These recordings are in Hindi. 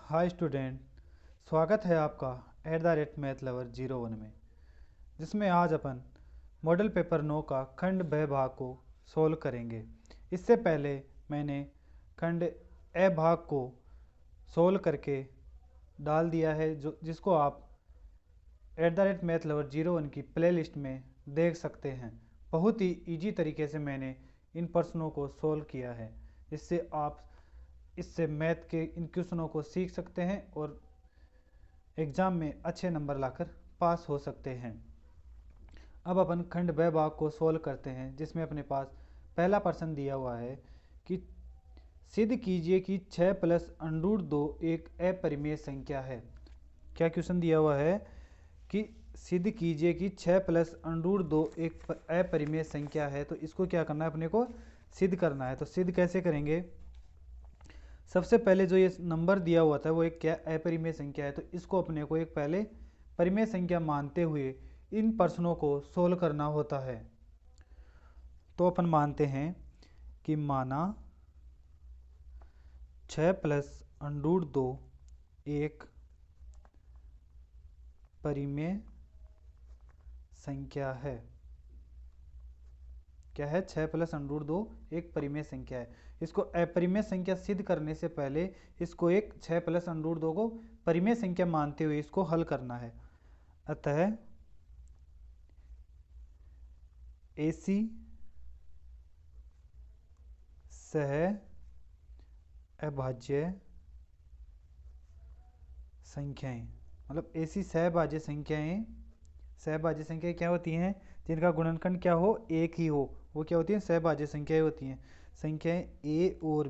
हाय स्टूडेंट, स्वागत है आपका @mathlover01 में, जिसमें आज अपन मॉडल पेपर 9 का खंड ब भाग को सोल्व करेंगे। इससे पहले मैंने खंड ए भाग को सोल्व करके डाल दिया है, जिसको आप @mathlover01 की प्लेलिस्ट में देख सकते हैं। बहुत ही इजी तरीके से मैंने इन प्रश्नों को सोल्व किया है, जिससे आप इससे मैथ के इन क्वेश्चनों को सीख सकते हैं और एग्ज़ाम में अच्छे नंबर लाकर पास हो सकते हैं। अब अपन खंड ब भाग को सोल्व करते हैं, जिसमें अपने पास पहला प्रश्न दिया हुआ है कि सिद्ध कीजिए कि 6 प्लस √2 एक अपरिमेय संख्या है। क्या क्वेश्चन दिया हुआ है कि सिद्ध कीजिए कि 6 प्लस √2 एक अपरिमेय संख्या है। तो इसको क्या करना है, अपने को सिद्ध करना है। तो सिद्ध कैसे करेंगे? सबसे पहले जो ये नंबर दिया हुआ था वो एक क्या अपरिमेय संख्या है, तो इसको अपने को एक पहले परिमेय संख्या मानते हुए इन प्रश्नों को सोल्व करना होता है। तो अपन मानते हैं कि माना 6 प्लस √2 एक परिमेय संख्या है। क्या है? 6 प्लस √2 एक परिमेय संख्या है। इसको अपरिमेय संख्या सिद्ध करने से पहले इसको एक 6 प्लस √2 को परिमेय संख्या मानते हुए इसको हल करना है। अतः AC सह अभाज्य संख्याएं, मतलब AC सहभाज्य संख्याएं क्या होती हैं? जिनका गुणनखंड क्या हो? एक ही हो, वो क्या होती हैं? सहभाज्य संख्याएं होती हैं। संख्याएं A और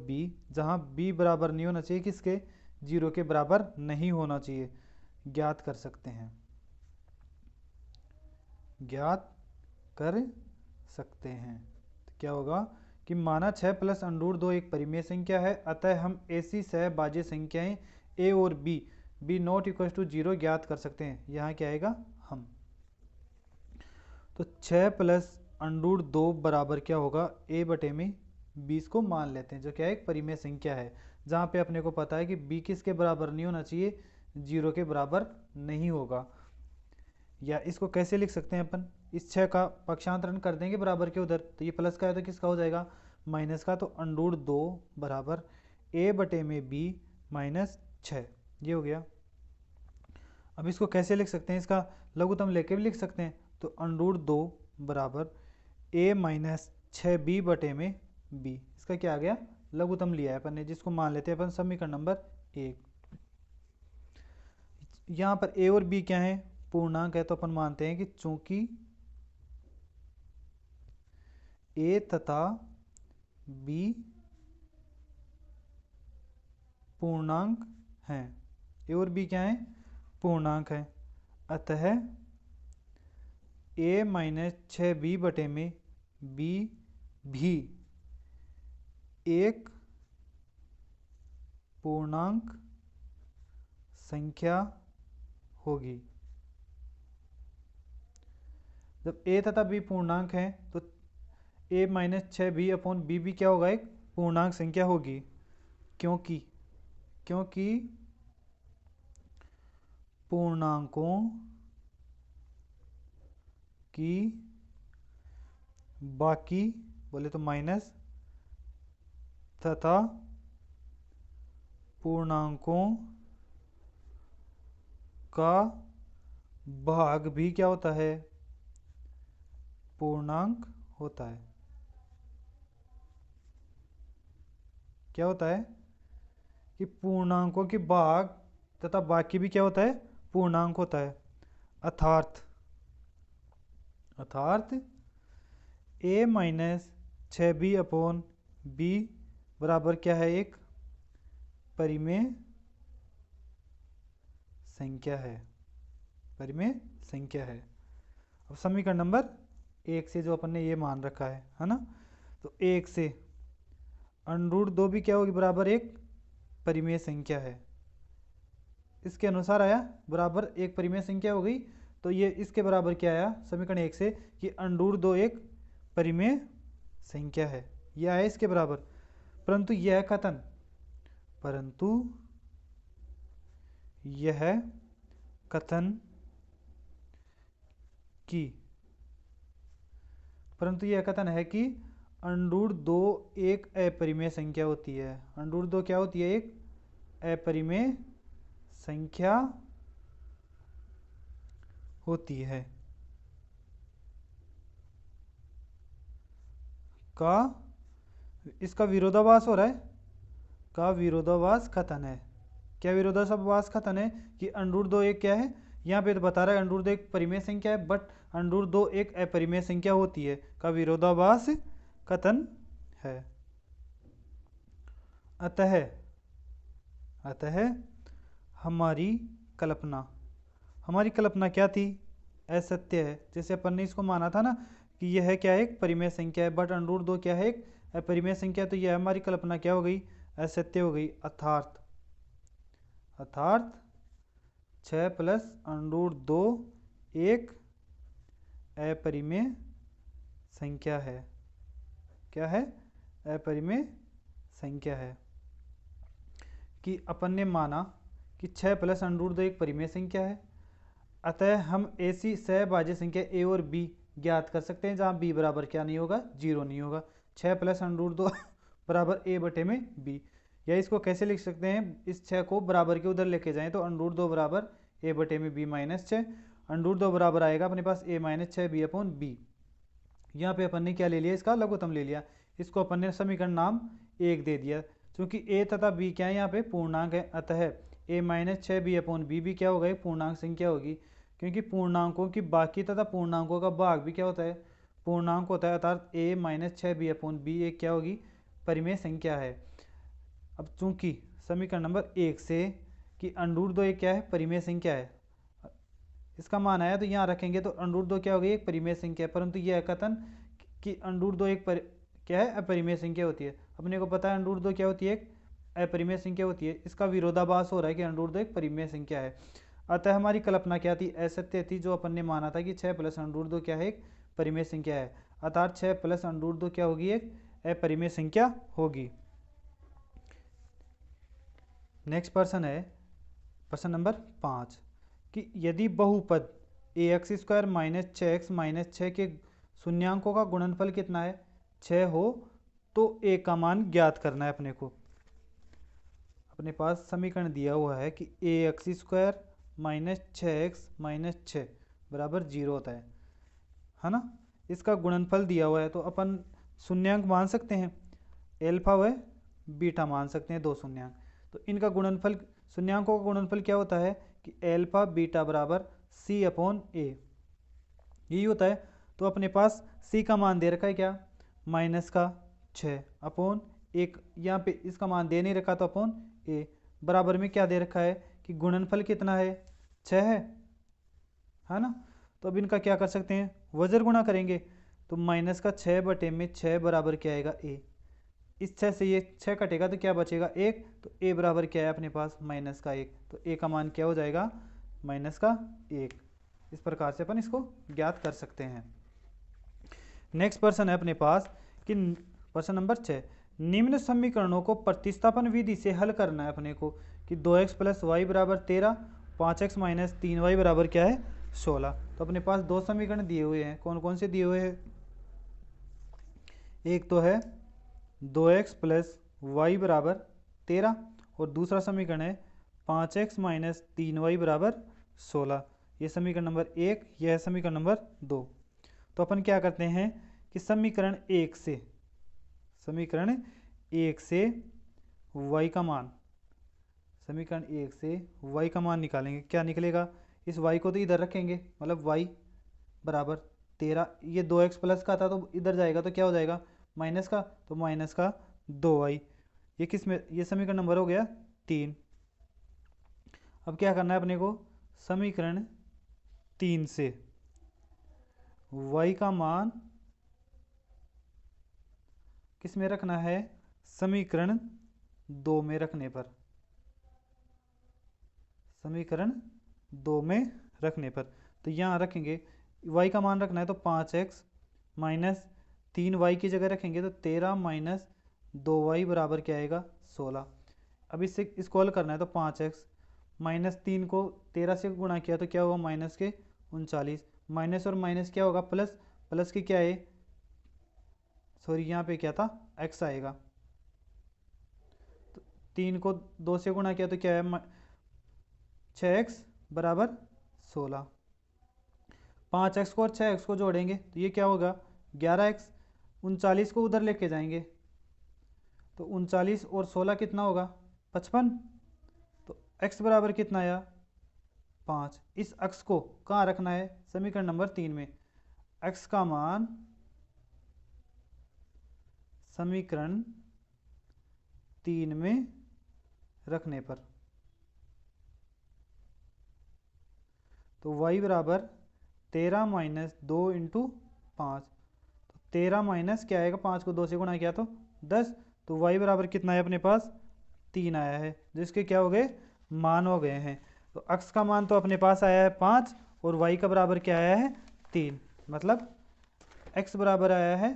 B, जहां B बराबर नहीं होना चाहिए किसके? 0 के बराबर नहीं होना चाहिए। ज्ञात कर सकते हैं, ज्ञात कर सकते हैं। तो क्या होगा कि माना 6 प्लस √2 एक परिमेय संख्या है, अतः हम ऐसी सहभाज्य संख्याएं A और B नॉट इक्वल टू 0 ज्ञात कर सकते हैं। यहाँ क्या आएगा? हम। तो 6 प्लस √2 बराबर क्या होगा? A बटे में 20 को मान लेते हैं, जो क्या है? एक परिमेय संख्या है, जहाँ पे अपने को पता है कि B किसके बराबर नहीं होना चाहिए? 0 के बराबर नहीं होगा। या इसको कैसे लिख सकते हैं अपन? इस 6 का पक्षांतरण कर देंगे बराबर के उधर, तो ये प्लस का है तो किसका हो जाएगा? माइनस का। तो √2 बराबर A बटे में B माइनस 6, ये हो गया। अब इसको कैसे लिख सकते हैं? इसका लघुत्तम लेके भी लिख सकते हैं। तो √2 बराबर A माइनस 6B बटे में B, इसका क्या आ गया? लघुत्तम लिया है अपन ने, जिसको मान लेते हैं अपन समीकरण नंबर 1। यहाँ पर A और B क्या है? पूर्णांक है, तो अपन मानते हैं कि चूंकि A तथा B पूर्णांक हैं, A और B क्या है? पूर्णांक है, अतः A माइनस 6B बटे में B भी एक पूर्णांक संख्या होगी। जब A तथा B पूर्णांक है तो A minus 6B upon B भी क्या होगा? एक पूर्णांक संख्या होगी, क्योंकि पूर्णांकों की बाकी बोले तो माइनस तथा पूर्णांकों का भाग भी क्या होता है? पूर्णांक होता है। क्या होता है? कि पूर्णांकों के भाग तथा बाकी भी क्या होता है? पूर्णांक होता है। अर्थात A minus 6B upon B बराबर क्या है? एक परिमेय संख्या है, परिमेय संख्या है। अब समीकरण नंबर 1 से जो अपन ने ये मान रखा है ना, तो 1 से √2 भी क्या होगी? बराबर एक परिमेय संख्या है। इसके अनुसार आया बराबर एक परिमेय संख्या हो गई, तो ये इसके बराबर क्या आया समीकरण 1 से कि √2 एक परिमेय संख्या है, यह आया इसके बराबर। परंतु यह कथन है कि √2 एक अपरिमेय संख्या होती है। √2 क्या होती है? एक अपरिमेय संख्या होती है। इसका विरोधाभास हो रहा है, का विरोधाभास कथन है। क्या विरोधाभास कथन है? कि √2 एक क्या है, यहाँ पे तो बता रहा है √2 एक परिमेय संख्या है, बट √2 एक अपरिमेय संख्या होती है, का विरोधाभास कथन है। अतः हमारी कल्पना क्या थी? असत्य है। जैसे अपन ने इसको माना था ना कि यह क्या है? एक परिमेय संख्या है, बट √2 क्या है? एक अपरिमेय संख्या। तो यह हमारी कल्पना क्या हो गई? असत्य हो गई। अर्थात 6 प्लस √2 एक अपरिमेय संख्या है। क्या है? अपरिमेय संख्या है। कि अपन ने माना कि 6 प्लस √2 एक परिमेय संख्या है, अतः हम ऐसी सहभाज्य संख्या a और b ज्ञात कर सकते हैं जहां b बराबर क्या नहीं होगा? 0 नहीं होगा। 6 प्लस √2 बराबर a बटे में b। या इसको कैसे लिख सकते हैं? इस 6 को बराबर के उधर लेके जाएं तो √2 बराबर a बटे में b माइनस 6। √2 बराबर आएगा अपने पास a minus 6 b upon b। यहाँ पे अपन ने क्या ले लिया? इसका लघुत्तम ले लिया। इसको अपन ने समीकरण नाम 1 दे दिया, क्योंकि a तथा b क्या है? यहाँ पे पूर्णांक है। अतः a minus 6 b upon b भी क्या होगा? पूर्णांक संख्या होगी, क्योंकि पूर्णांकों की बाकी तथा पूर्णांकों का भाग भी क्या होता है? पूर्णांक होता है। अर्थात a minus 6 b upon b एक क्या होगी? परिमेय संख्या है। अब चूंकि समीकरण नंबर 1 से कि √2 एक क्या है? परिमेय संख्या है, इसका मान आया, तो यहाँ रखेंगे तो √2 क्या होगी? एक परिमेय संख्या है। परंतु यह कथन कि √2 एक क्या है? अपरिमेय संख्या होती है। अपने को पता है √2 क्या होती है? एक अपरिमेय संख्या होती है। इसका विरोधाभास हो रहा है कि √2 एक परिमेय संख्या है। अतः हमारी कल्पना क्या थी? असत्य थी, जो अपन ने माना था कि 6 प्लस √2 क्या है? एक परिमेय संख्या है। अर्थात 6 प्लस √2 क्या होगी? एक अपरिमेय संख्या होगी। नेक्स्ट प्रश्न है प्रश्न नंबर 5 कि यदि बहुपद ax² माइनस 6x माइनस 6 के शून्यांकों का गुणनफल कितना है? 6 हो तो a का मान ज्ञात करना है अपने को। अपने पास समीकरण दिया हुआ है कि ax² माइनस 6x माइनस 6 बराबर 0 होता है ना। इसका गुणनफल दिया हुआ है, तो अपन शून्यांक मान सकते हैं, एल्फा व बीटा मान सकते हैं, दो शून्यांक। तो इनका गुणनफल, शून्यांकों का गुणनफल क्या होता है? कि एल्फा बीटा बराबर c अपॉन a, यही होता है। तो अपने पास c का मान दे रखा है क्या? माइनस का 6 अपॉन 1, यहाँ पे इसका मान दे नहीं रखा, तो अपॉन a बराबर में क्या दे रखा है? कि गुणनफल कितना है? 6 है ना। तो अब इनका क्या कर सकते हैं? वज्र गुणा करेंगे, तो माइनस का 6 बटे में 6 बराबर क्या आएगा? a। इस 6 से ये 6 कटेगा तो क्या बचेगा? 1। तो a बराबर क्या है अपने पास? माइनस का 1। तो a का मान क्या हो जाएगा? माइनस का 1। इस प्रकार से अपन इसको ज्ञात कर सकते हैं। नेक्स्ट प्रश्न है अपने पास कि प्रश्न नंबर 6, निम्न समीकरणों को प्रतिस्थापन विधि से हल करना है अपने को कि 2x प्लस वाई बराबर 13, 5x माइनस 3y बराबर क्या है? 16। तो अपने पास दो समीकरण दिए हुए हैं। कौन कौन से दिए हुए हैं? एक तो है 2x प्लस वाई बराबर 13 और दूसरा समीकरण है 5x माइनस 3y बराबर 16। ये समीकरण नंबर 1, यह है समीकरण नंबर 2। तो अपन क्या करते हैं कि समीकरण 1 से y का मान, समीकरण 1 से y का मान निकालेंगे। क्या निकलेगा? इस y को तो इधर रखेंगे, मतलब y बराबर 13, ये 2x प्लस का था तो इधर जाएगा तो क्या हो जाएगा? माइनस का, तो माइनस का 2y। ये किस में? ये समीकरण नंबर हो गया 3। अब क्या करना है अपने को? समीकरण 3 से y का मान किस में रखना है? समीकरण 2 में रखने पर, समीकरण 2 में रखने पर तो यहाँ रखेंगे y का मान रखना है, तो 5x माइनस 3y की जगह रखेंगे तो 13 माइनस 2y बराबर क्या आएगा 16। अब इससे इसको हल करना है तो 5x माइनस 3 को 13 से गुणा किया तो क्या होगा माइनस के 39, माइनस और माइनस क्या होगा प्लस, प्लस के क्या है सॉरी यहाँ पे क्या था x आएगा। तो 3 को 2 से गुणा किया तो क्या है 6x बराबर 16। 5x को और 6x को जोड़ेंगे तो ये क्या होगा 11x। 39 को उधर लेके जाएंगे तो 39 और 16 कितना होगा 55। तो x बराबर कितना आया 5। इस x को कहाँ रखना है समीकरण नंबर 3 में। x का मान समीकरण 3 में रखने पर तो y बराबर 13 माइनस 2 इंटू 5। तो 13 माइनस क्या आएगा 5 को 2 से गुणा किया तो 10। तो y बराबर कितना है अपने पास 3 आया है, जिसके क्या हो गए मान हो गए हैं। तो x का मान तो अपने पास आया है 5 और y का बराबर क्या आया है 3। मतलब x बराबर आया है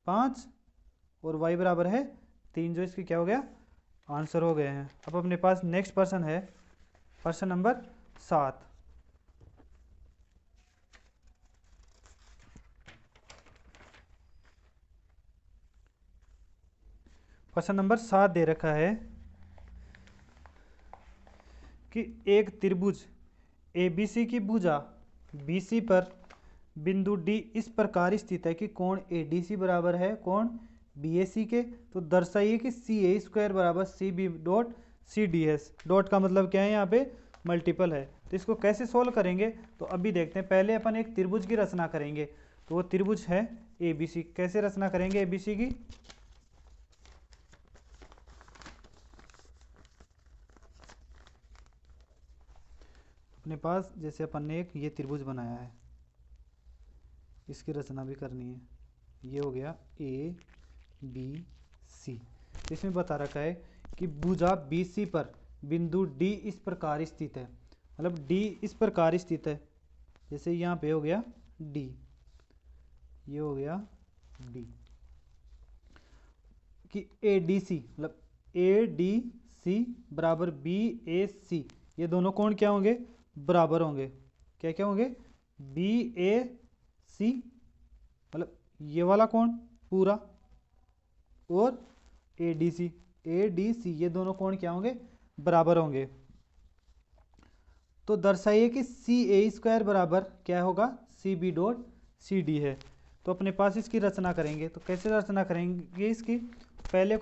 5 और y बराबर है 3, जो इसकी क्या हो गया आंसर हो गए हैं। अब अपने पास नेक्स्ट प्रश्न है प्रश्न नंबर 7। प्रश्न नंबर 7 दे रखा है कि एक त्रिभुज ABC की भुजा BC पर बिंदु D इस प्रकार स्थित है कि कोण ADC बराबर है कोण BAC के। तो दर्शाइए कि CA स्क्वायर बराबर CB डॉट CDS। डॉट का मतलब क्या है यहाँ पे मल्टीपल है। तो इसको कैसे सोल्व करेंगे तो अभी देखते हैं। पहले अपन एक त्रिभुज की रचना करेंगे, तो वो त्रिभुज है ABC। कैसे रचना करेंगे ABC की, अपने पास जैसे अपन ने एक ये त्रिभुज बनाया है, इसकी रचना भी करनी है। ये हो गया ABC। इसमें बता रखा है कि भुजा BC पर बिंदु D इस प्रकार स्थित है। मतलब D इस प्रकार स्थित है, जैसे यहाँ पे हो गया D, ये हो गया D कि ADC मतलब ADC बराबर BAC, ये दोनों कोण क्या होंगे बराबर होंगे। क्या क्या होंगे BAC मतलब ये वाला कोण पूरा और ADC ये दोनों कोण क्या होंगे बराबर होंगे। तो दर्शाइए कि CA स्क्वायर बराबर क्या होगा CB डॉट CD है। तो अपने पास इसकी रचना करेंगे। तो कैसे रचना करेंगे इसकी, पहले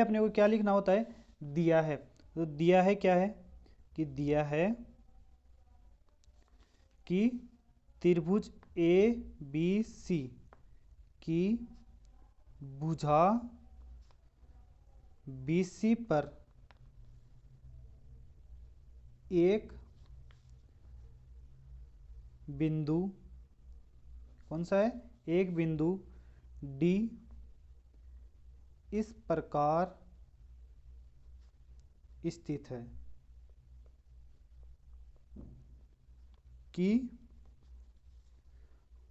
अपने को क्या लिखना होता है दिया है। तो दिया है क्या है कि दिया है कि त्रिभुज ABC की भुजा BC पर एक बिंदु कौन सा है एक बिंदु D इस प्रकार स्थित है कि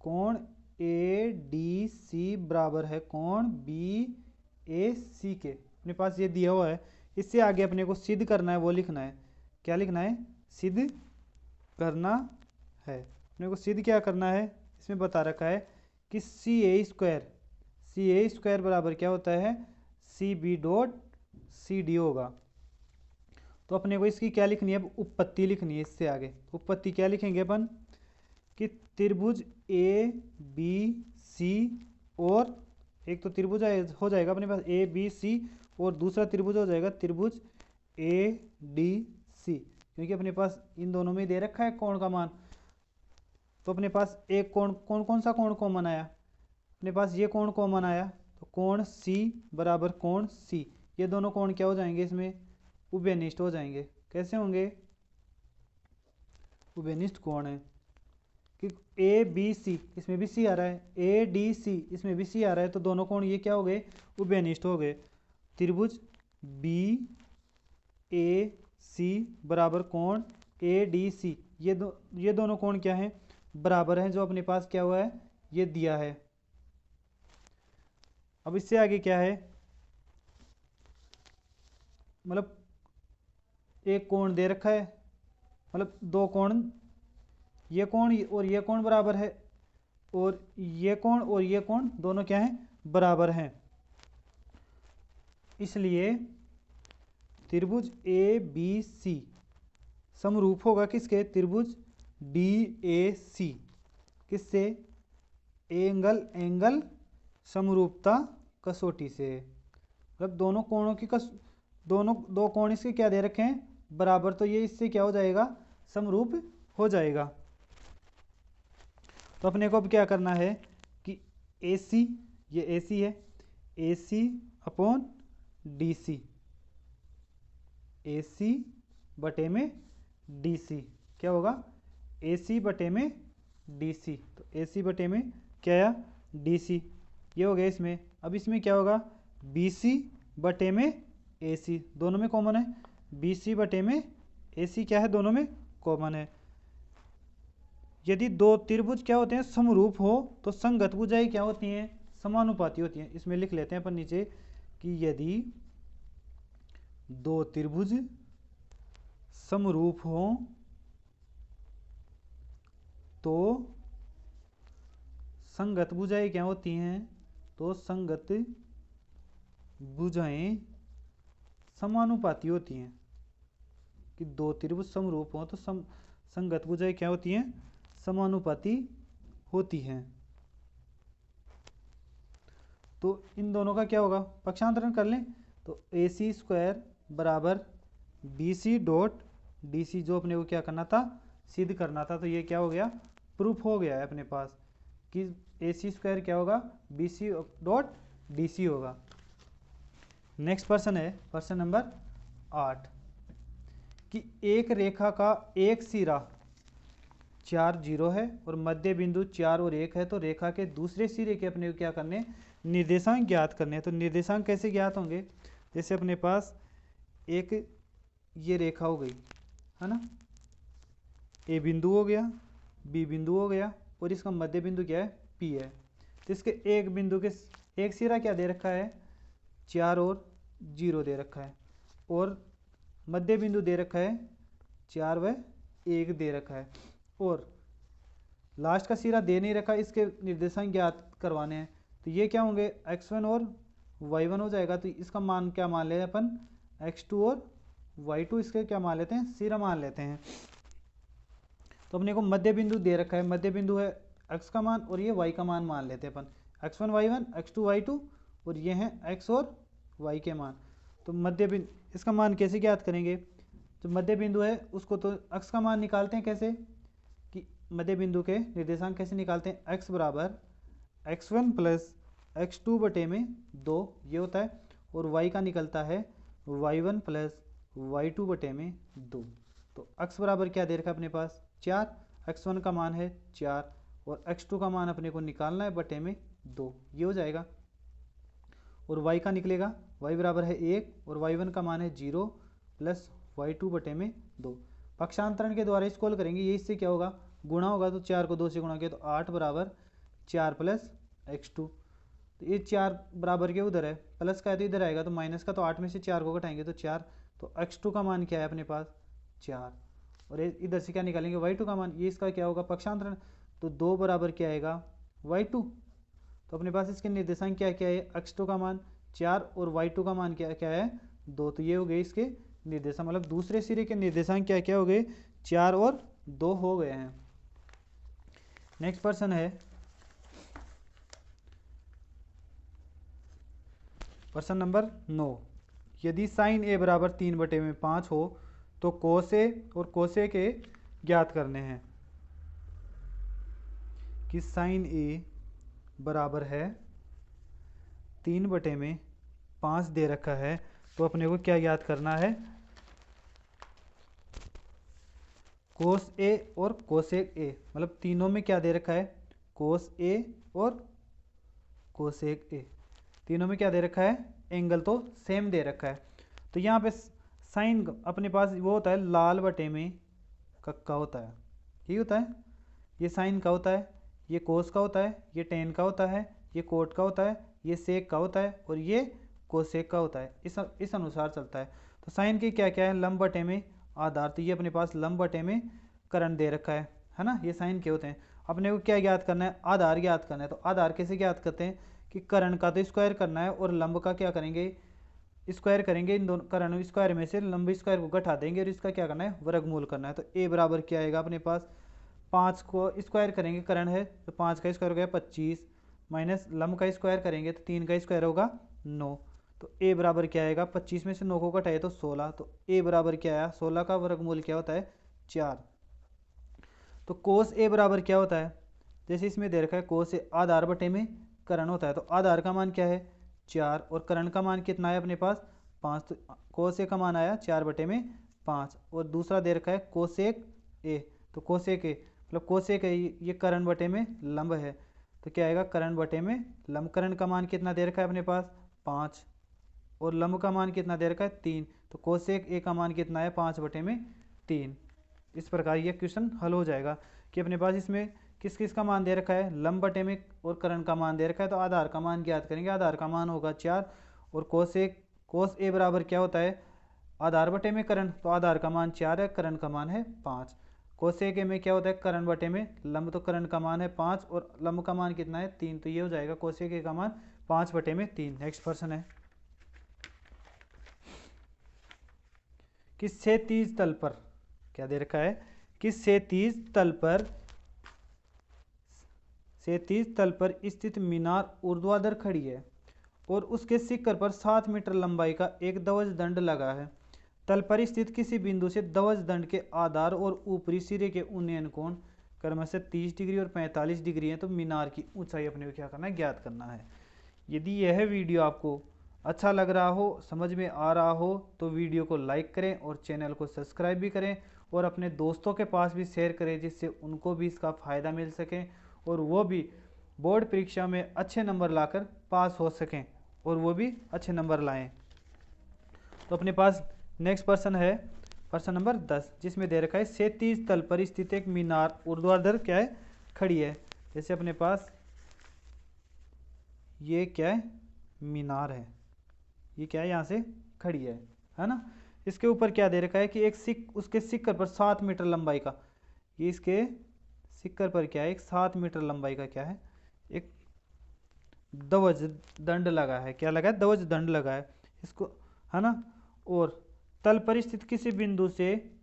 कोण ADC बराबर है कोण BAC के। अपने पास ये दिया हुआ है, इससे आगे अपने को सिद्ध करना है, वो लिखना है। क्या लिखना है सिद्ध करना है। अपने को सिद्ध क्या करना है, इसमें बता रखा है कि CA स्क्वायर बराबर क्या होता है CB डॉट CD होगा। तो अपने को इसकी क्या लिखनी है उत्पत्ति लिखनी है। इससे आगे उत्पत्ति क्या लिखेंगे अपन कि त्रिभुज ABC और एक तो त्रिभुज हो जाएगा अपने पास ABC और दूसरा त्रिभुज हो जाएगा त्रिभुज ADC, क्योंकि अपने पास इन दोनों में दे रखा है कोण का मान। तो अपने पास एक कोण कौन सा कोण कॉमन आया, अपने पास ये कोण कॉमन आया। तो कोण C बराबर कोण C, ये दोनों कोण क्या हो जाएंगे इसमें उभयनिष्ठ हो जाएंगे। कैसे होंगे उभयनिष्ठ कोण है कि ABC इसमें भी C आ रहा है, ADC इसमें भी C आ रहा है, तो दोनों कोण ये क्या हो गए उभयनिष्ठ हो गए। त्रिभुज BAC बराबर कोण ADC, ये दोनों कोण क्या हैं बराबर हैं, जो अपने पास क्या हुआ है ये दिया है। अब इससे आगे क्या है मतलब एक कोण दे रखा है, मतलब दो कोण, ये कोण और ये कोण बराबर है, और ये कोण और ये कोण दोनों क्या हैं, बराबर हैं। इसलिए त्रिभुज ए बी सी समरूप होगा किसके, त्रिभुज डी ए सी, किससे, एंगल एंगल समरूपता कसौटी से। मतलब दोनों कोणों की दोनों दो कोण इसके क्या दे रखे हैं, बराबर, तो ये इससे क्या हो जाएगा, समरूप हो जाएगा। तो अपने को अब क्या करना है कि ए सी, ये ए सी है, ए सी अपॉन डी सी, ए सी बटे में डी सी क्या होगा, ए सी बटे में डी सी, तो ए सी बटे में क्या आया, डी सी, ये हो गया इसमें। अब इसमें क्या होगा, बी सी बटे में ए सी, दोनों में कॉमन है, बी सी बटे में ए सी क्या है, दोनों में कॉमन है। यदि दो त्रिभुज क्या होते हैं, समरूप हो, तो संगत भुजाएं क्या होती हैं, समानुपाती होती हैं। इसमें लिख लेते हैं अपन नीचे कि यदि दो त्रिभुज समरूप हो तो संगत भुजाएं क्या होती हैं, तो संगत भुजाएं समानुपाती होती हैं। कि दो त्रिभुज समरूप हो तो संगत भुजाएं क्या होती हैं, समानुपाती होती हैं। तो इन दोनों का क्या होगा, पक्षांतरण कर लें, तो ए सी स्क्वायर बराबर B C dot D C, जो अपने को क्या करना था, सिद्ध करना था। तो ये क्या हो गया, प्रूफ हो गया है अपने पास कि ए सी स्क्वायर क्या होगा, B C dot D C होगा। नेक्स्ट प्रश्न है प्रश्न नंबर 8 कि एक रेखा का एक सिरा 4 0 है और मध्य बिंदु 4 और 1 है, तो रेखा के दूसरे सिरे के अपने को क्या करने, निर्देशांक ज्ञात करने हैं। तो निर्देशांक कैसे ज्ञात होंगे, जैसे अपने पास एक ये रेखा हो गई है ना, ए बिंदु हो गया, बी बिंदु हो गया, और इसका मध्य बिंदु क्या है, पी है। तो इसके एक बिंदु के एक सिरा क्या दे रखा है, 4 और 0 दे रखा है, और मध्य बिंदु दे रखा है 4 व 1 दे रखा है, और लास्ट का सिरा दे नहीं रखा, इसके निर्देशांक ज्ञात करवाने हैं। तो ये क्या होंगे, x1 और y1 हो जाएगा। तो इसका मान क्या मान लेते हैं अपन, x2 और y2 इसके क्या मान लेते हैं, सिरा मान लेते हैं। तो अपने को मध्य बिंदु दे रखा है, मध्य बिंदु है x का मान और ये y का मान मान लेते हैं अपन, x1 y1 x2 y2, और ये हैं x और y के मान। तो मध्य बिंदु इसका मान कैसे ज्ञात करेंगे, जो मध्य बिंदु है उसको तो x का मान निकालते हैं कैसे, कि मध्य बिंदु के निर्देशांक कैसे निकालते हैं, x बराबर x1 प्लस x2 बटे में 2 ये होता है, और y का निकलता है y1 प्लस y2 बटे में 2। तो x बराबर क्या दे रखा है अपने पास 4, x1 का मान है 4 और x2 का मान अपने को निकालना है बटे में 2, ये हो जाएगा। और y का निकलेगा, y बराबर है 1 और y1 का मान है 0 प्लस y2 बटे में 2। पक्षांतरण के द्वारा इसको हल करेंगे, ये इससे क्या होगा, गुणा होगा, तो 4 को 2 से गुणा किया तो 8 बराबर 4 प्लस x2। तो ये 4 बराबर के उधर है, प्लस का है तो इधर आएगा, तो माइनस का, तो 8 में से 4 को घटाएंगे तो 4, तो x2 का मान क्या है अपने पास 4, और इधर से क्या निकालेंगे y2 का मान, ये इसका क्या होगा पक्षांतरण, तो 2 बराबर क्या आएगा y2। तो अपने पास इसके निर्देशांक क्या क्या है, x2 का मान 4 और y2 का मान क्या क्या है 2। तो ये हो गए इसके निर्देशांक, मतलब दूसरे सिरे के निर्देशांक क्या क्या हो गए, 4 और 2 हो गए हैं। नेक्स्ट प्रश्न है प्रश्न नंबर 9, यदि साइन ए बराबर 3/5 हो तो कोस ए और कोस ए के ज्ञात करने हैं। कि साइन ए बराबर है 3/5 दे रखा है, तो अपने को क्या ज्ञात करना है, कोस ए और कोसेक ए, मतलब तीनों में क्या दे रखा है, कोस ए और कोसेक ए, तीनों में क्या दे रखा है, एंगल तो सेम दे रखा है। तो यहाँ पे साइन अपने पास वो होता है लाल बटे में कक्का होता है, यही होता है, ये साइन का होता है, ये कोस का होता है, ये टेन का होता है, ये कोट का होता है, ये सेक का होता है, और ये कोसेक का होता है, इस अनुसार चलता है। तो साइन की क्या क्या है, लंब बटे में आधार, तो ये अपने पास लंब बटे में करण दे रखा है ना, ये साइन के होते हैं। अपने को क्या ज्ञात करना है, आधार ज्ञात करना है। तो आधार कैसे ज्ञात करते हैं कि करण का तो स्क्वायर करना है और लंब का क्या करेंगे, स्क्वायर करेंगे। इन दोनों करण स्क्वायर में से लंब स्क्वायर को घटा देंगे और इसका क्या करना है, वर्गमूल करना है। तो ए बराबर क्या आएगा अपने पास, 5 को स्क्वायर करेंगे, करण है तो 5 का स्क्वायर हो गया 25, माइनस लंब का स्क्वायर करेंगे तो 3 का स्क्वायर होगा 9। तो ए बराबर क्या आएगा, 25 में से 9 को घटाए तो 16। तो ए बराबर क्या आया, 16 का वर्गमूल क्या होता है, 4। तो कोस ए बराबर क्या होता है, जैसे इसमें दे रखा है कोस ए आधार बटे में करण होता है। तो आधार का मान क्या है, 4, और करण का मान कितना है अपने पास, 5। तो कोस ए का मान आया 4 बटे में 5। और दूसरा दे रखा है कोसेक ए, तो कोसेक ए मतलब कोसेक ए ये करण बटे में लंब है। तो क्या आएगा, करण बटे में लंब। करण का मान कितना दे रखा है अपने पास, 5, और लंब का मान कितना दे रखा है, 3। तो कोसेक ए का मान कितना है, 5 बटे में 3। इस प्रकार ये क्वेश्चन हल हो जाएगा कि अपने पास इसमें किस किस का मान दे रखा है, लंब बटे में और करण का मान दे रखा है। तो आधार का मान ज्ञात करेंगे, आधार का मान होगा 4। और कोस ए बराबर क्या होता है, आधार बटे में करण, तो आधार का मान 4 है, करण का मान है 5। कोसेक ए में क्या होता है, करण बटे में लंब, तो करण का मान है 5 और लंब का मान कितना है, 3। तो ये हो जाएगा कोसेक ए का मान 5 बटे में 3। नेक्स्ट प्रश्न है कि क्षैतिज तल पर क्या दे रखा है, कि क्षैतिज तल पर स्थित मीनार ऊर्ध्वाधर खड़ी है और उसके शिखर पर 7 मीटर लंबाई का एक ध्वज दंड लगा है। तल पर स्थित किसी बिंदु से ध्वज दंड के आधार और ऊपरी सिरे के उन्नयन कोण क्रमशः 30 डिग्री और 45 डिग्री है। तो मीनार की ऊंचाई अपने को क्या करना है, ज्ञात करना है। यदि यह वीडियो आपको अच्छा लग रहा हो, समझ में आ रहा हो, तो वीडियो को लाइक करें और चैनल को सब्सक्राइब भी करें और अपने दोस्तों के पास भी शेयर करें, जिससे उनको भी इसका फ़ायदा मिल सके और वो भी बोर्ड परीक्षा में अच्छे नंबर लाकर पास हो सकें और वो भी अच्छे नंबर लाएं। तो अपने पास नेक्स्ट प्रश्न है प्रश्न नंबर 10, जिसमें दे रखा है क्षैतिज तल पर स्थित एक मीनार ऊर्ध्वाधर क्या है, खड़ी है। जैसे अपने पास ये क्या है, मीनार है, ये क्या है, यहाँ से खड़ी है ना। इसके ऊपर क्या दे रखा है कि उसके शिखर पर 7 मीटर लंबाई का, ये इसके शिखर पर क्या है, एक 7 मीटर लंबाई का क्या है, एक ध्वज दंड लगा है। क्या लगा है, ध्वज दंड लगा है इसको, है ना। और तल पर स्थित किसी बिंदु से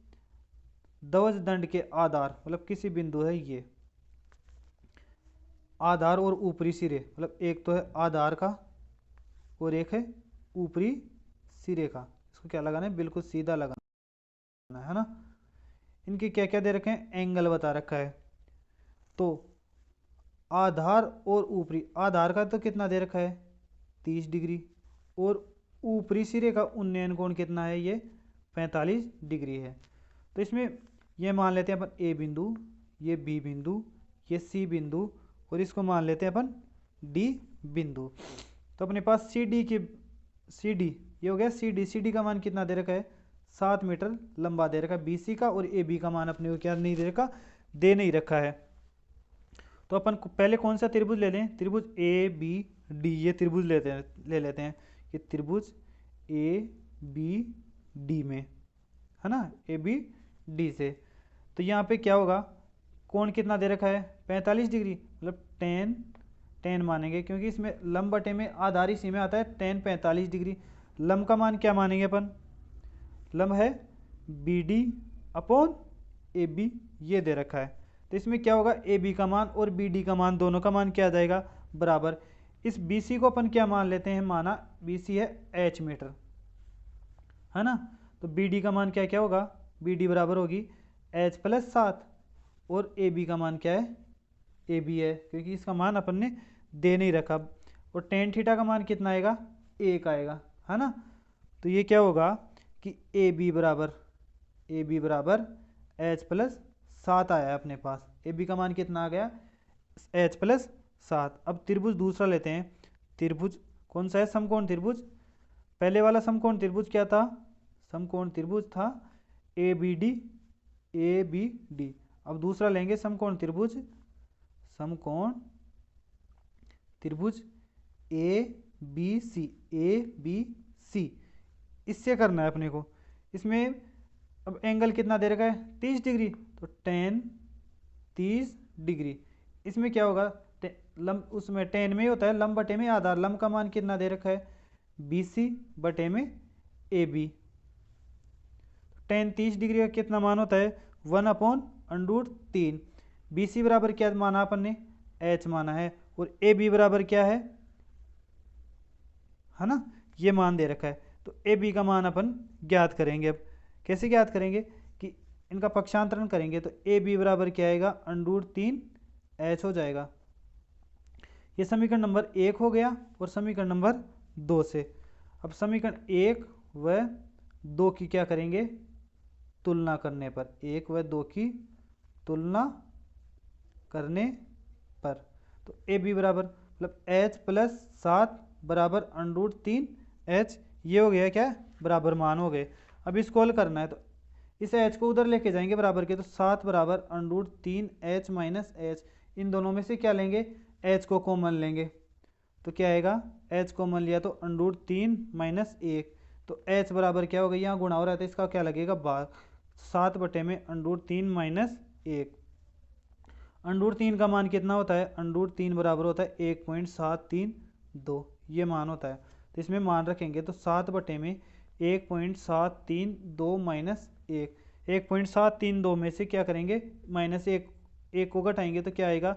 ध्वज दंड के आधार, मतलब किसी बिंदु है ये आधार और ऊपरी सिरे, मतलब एक तो है आधार का और एक है ऊपरी सिरे का। इसको क्या लगाना है, बिल्कुल सीधा लगाना है ना। इनके क्या क्या दे रखे हैं, एंगल बता रखा है। तो आधार और ऊपरी, आधार का तो कितना दे रखा है, 30 डिग्री, और ऊपरी सिरे का उन्नयन कोण कितना है, ये 45 डिग्री है। तो इसमें ये मान लेते हैं अपन ए बिंदु, ये बी बिंदु, ये सी बिंदु, और इसको मान लेते हैं अपन डी बिंदु। तो अपने पास सी डी ये हो गया सी डी का मान कितना दे रखा है, 7 मीटर लंबा दे रखा है। बी सी का और ए बी का मान अपने को क्या नहीं दे रखा, दे नहीं रखा है। तो अपन पहले कौन सा त्रिभुज ले लें, त्रिभुज ए बी डी, ये त्रिभुज ले लेते हैं। ये त्रिभुज ए बी डी में है ना, ए बी डी से। तो यहाँ पे क्या होगा, कोण कितना दे रखा है, 45 डिग्री, मतलब टेन मानेंगे, क्योंकि इसमें लंब बटे में आधार इसी में आता है, टेन 45 डिग्री। लंब का मान क्या मानेंगे अपन, लंब है B D upon A B, ये दे रखा है। तो इसमें क्या होगा, ए बी का मान और बी डी का मान, दोनों का मान क्या आ जाएगा, बराबर। इस बी सी को अपन क्या मान लेते हैं, माना बी सी है एच मीटर, है ना। तो बी डी का मान क्या क्या होगा, बी डी बराबर होगी एच प्लस 7, और ए बी का मान क्या है, ए बी है, क्योंकि इसका मान अपन ने दे नहीं रखा। और टेन थीटा का मान कितना आएगा, 1 आएगा, है ना। तो ये क्या होगा कि ए बी बराबर एच प्लस 7 आया है अपने पास। ए बी का मान कितना आ गया, एच प्लस 7। अब त्रिभुज दूसरा लेते हैं। त्रिभुज कौन सा है, समकोण त्रिभुज। पहले वाला समकोण त्रिभुज क्या था, समकोण त्रिभुज था ए बी डी। अब दूसरा लेंगे समकोण त्रिभुज ए बी सी। ABC, इससे करना है अपने को। इसमें अब एंगल कितना दे रखा है 30 डिग्री, तो tan 30 डिग्री। इसमें क्या होगा लंब, उसमें tan में ही होता है लंब बटे में आधार, लंब का मान कितना दे रखा है BC बटे में AB। tan 30 डिग्री का कितना मान होता है 1/√3। BC बराबर क्या माना अपन ने h माना है, और AB बराबर क्या है ना, ये मान दे रखा है। तो AB का मान अपन ज्ञात करेंगे। अब कैसे ज्ञात करेंगे कि इनका पक्षांतरण करेंगे, तो AB बराबर क्या आएगा √3h हो जाएगा। ये समीकरण नंबर 1 हो गया। और समीकरण नंबर 2 से अब समीकरण 1 व 2 की क्या करेंगे तुलना करने पर, 1 व 2 की तुलना करने पर, तो AB बराबर मतलब h + 7 बराबर √3h, ये हो गया क्या बराबर मान हो गए। अब इसको हल करना है, तो इस h को उधर लेके जाएंगे बराबर के, तो 7 बराबर √3h - h, इन दोनों में से क्या लेंगे h को कॉमन लेंगे, तो क्या आएगा h कॉमन लिया तो √3 - 1, तो h बराबर क्या होगा, यहाँ गुणा हो रहा है तो इसका क्या लगेगा भाग, 7 बटे में √3 - 1, √3 का मान कितना होता है √3 बराबर होता है 1.732, ये मान होता है। तो इसमें मान रखेंगे तो 7 बटे में 1.732 - 1, 1.732 में से क्या करेंगे -1, 1 को घटाएंगे तो क्या आएगा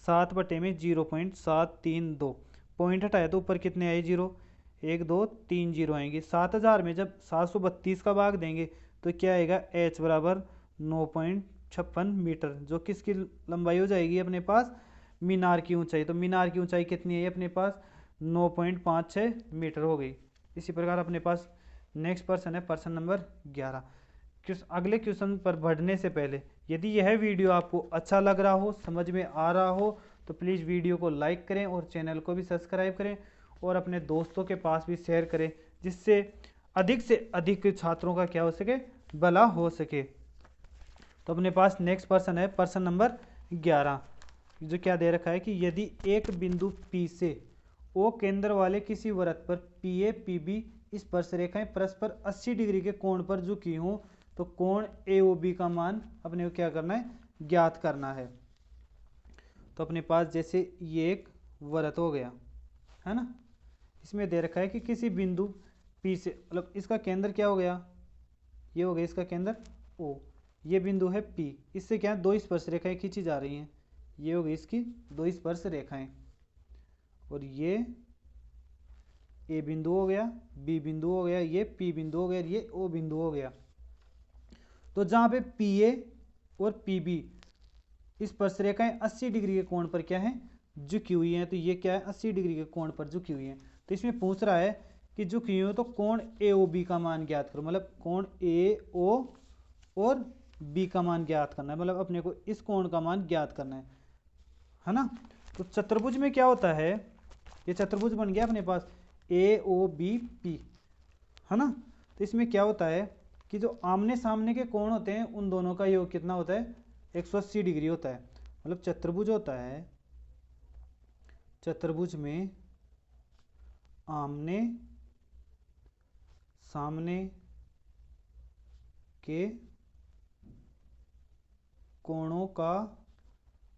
7 बटे में 0.732, पॉइंट हटाया तो ऊपर कितने आए 0, 1 2 3 0 आएंगे। 7000 में जब 732 का भाग देंगे तो क्या आएगा h बराबर 9.56 मीटर, जो किसकी लंबाई हो जाएगी अपने पास मीनार की ऊंचाई। तो मीनार की ऊंचाई कितनी है अपने पास 9.56 मीटर हो गई। इसी प्रकार अपने पास नेक्स्ट प्रश्न है प्रश्न नंबर 11। अगले क्वेश्चन पर बढ़ने से पहले यदि यह वीडियो आपको अच्छा लग रहा हो, समझ में आ रहा हो, तो प्लीज़ वीडियो को लाइक करें और चैनल को भी सब्सक्राइब करें और अपने दोस्तों के पास भी शेयर करें, जिससे अधिक से अधिक छात्रों का क्या हो सके भला हो सके। तो अपने पास नेक्स्ट प्रश्न है प्रश्न नंबर 11, जो क्या दे रखा है कि यदि एक बिंदु P से O केंद्र वाले किसी वृत्त पर PA PB स्पर्शरेखाएं परस्पर 80 डिग्री के कोण पर झुकी हों, तो कोण AOB का मान अपने को क्या करना है ज्ञात करना है। तो अपने पास जैसे ये एक वृत्त हो गया है ना, इसमें दे रखा है कि किसी बिंदु P से, मतलब इसका केंद्र क्या हो गया, ये हो गया इसका केंद्र O, ये बिंदु है P, इससे क्या दो स्पर्श रेखाएं खींची जा रही हैं, ये हो गई इसकी दो स्पर्श रेखाएं, और ये A बिंदु हो गया, B बिंदु हो गया, ये P बिंदु हो गया, ये O बिंदु हो गया। तो जहां पे PA और PB स्पर्श रेखाएं 80 डिग्री के कोण पर क्या है झुकी हुई हैं, तो ये क्या है 80 डिग्री के कोण पर झुकी हुई हैं। तो इसमें पूछ रहा है कि झुकी हुई हो तो कोण AOB का मान ज्ञात करो, मतलब कोण AO और B का मान ज्ञात करना है, मतलब अपने को इस कोण का मान ज्ञात करना है ना। तो चतुर्भुज में क्या होता है, ये चतुर्भुज बन गया अपने पास AOBP है ना। तो इसमें क्या होता है कि जो आमने सामने के कोण होते हैं उन दोनों का योग कितना होता है 180 डिग्री होता है। मतलब चतुर्भुज होता है, चतुर्भुज में आमने सामने के कोणों का